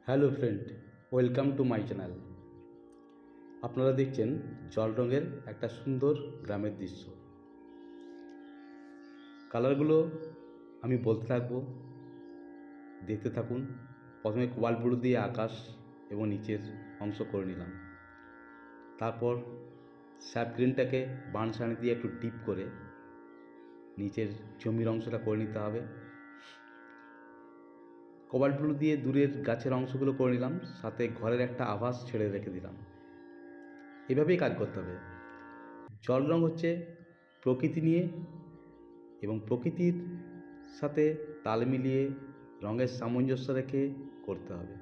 Hello friend, welcome to my channel. আপনারা দেখছেন জল রঙের একটা সুন্দর গ্রামের দৃশ্য। কালারগুলো আমি বলতে থাকবো, দেখতে থাকুন। প্রথমে কোবাল্ট ব্লু দিয়ে আকাশ এবং নিচের অংশ করে নিলাম। তারপর স্যাপ গ্রিনটাকে বানসানি দিয়ে একটু ডিপ করে নিচের জমির অংশটা করে নিতে হবে। কোবাল্ট ব্লু দিয়ে দূরের গাছের অংশগুলো করে নিলাম, সাথে ঘরের একটা আভাস ছেড়ে রেখে দিলাম। এভাবেই কাজ করতে হবে। জল রঙ হচ্ছে প্রকৃতি নিয়ে এবং প্রকৃতির সাথে তাল মিলিয়ে রঙের সামঞ্জস্য রেখে করতে হবে।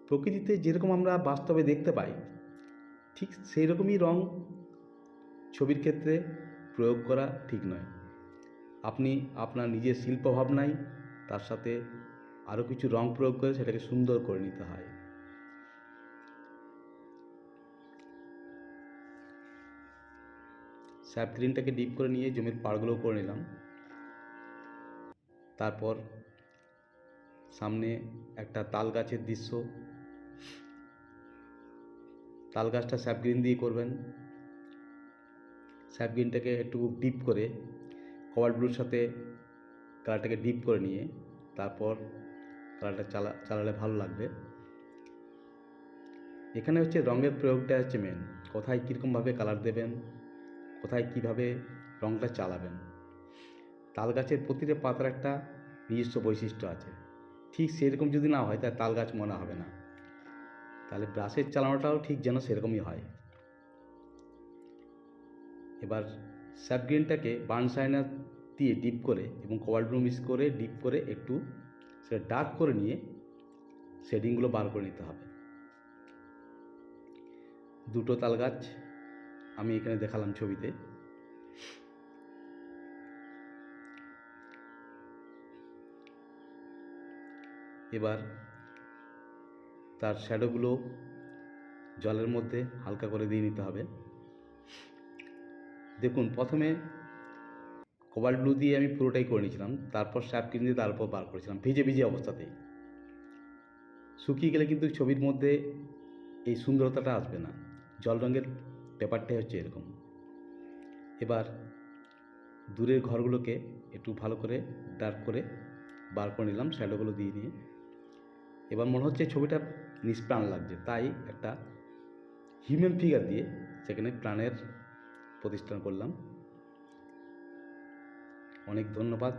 প্রকৃতিতে যেরকম আমরা বাস্তবে দেখতে পাই, ঠিক সেই রকমই রঙ ছবির ক্ষেত্রে প্রয়োগ করা ঠিক নয়। আপনি আপনার নিজের শিল্প ভাবনায় তার সাথে আরও কিছু রঙ প্রয়োগ করে সেটাকে সুন্দর করে নিতে হয়। স্যাপ গ্রিনটাকে ডিপ করে নিয়ে জমির পাড়গুলো করে নিলাম। তারপর সামনে একটা তাল গাছের দৃশ্য। তাল গাছটা স্যাপ গ্রিন দিয়ে করবেন। স্যাপ গ্রিনটাকে একটু ডিপ করে কোবাল্ট ব্লুর সাথে কালারটাকে ডিপ করে নিয়ে তারপর কালারটা চালালে ভালো লাগবে। এখানে হচ্ছে রঙের প্রয়োগটা হচ্ছে মেন। কোথায় কীরকমভাবে কালার দেবেন, কোথায় কীভাবে রঙটা চালাবেন। তাল গাছের প্রতিটা পাতার একটা নিজস্ব বৈশিষ্ট্য আছে। ঠিক সেরকম যদি না হয় তাহলে তাল গাছ মনে হবে না। তাহলে ব্রাশের চালানোটাও ঠিক যেন সেরকমই হয়। এবার স্যাপ গ্রিনটাকে বার্ন শাইনার দিয়ে ডিপ করে এবং কোবাল্ট ব্লু মিক্স করে ডিপ করে একটু সেটা ডার্ক করে নিয়ে শেডিংগুলো বার করে নিতে হবে। দুটো তাল গাছ আমি এখানে দেখালাম ছবিতে। এবার তার শ্যাডোগুলো জলের মধ্যে হালকা করে দিয়ে নিতে হবে। দেখুন, প্রথমে কোবাল্ট ব্লু দিয়ে আমি পুরোটাই করে নিয়েছিলাম, তারপর স্যাপ গ্রিন দিয়ে তার উপর বার করেছিলাম ভিজে ভিজে অবস্থাতেই। শুকিয়ে গেলে কিন্তু ছবির মধ্যে এই সুন্দরতাটা আসবে না। জল রঙের ব্যাপারটাই হচ্ছে এরকম। এবার দূরের ঘরগুলোকে একটু ভালো করে ডার্ক করে বার করে নিলাম শ্যাডোগুলো দিয়ে নিয়ে। এবার মনে হচ্ছে ছবিটা নিষ্প্রাণ লাগছে, তাই একটা হিউম্যান ফিগার দিয়ে সেখানে প্রাণের প্রতিষ্ঠান করলাম। অনেক ধন্যবাদ।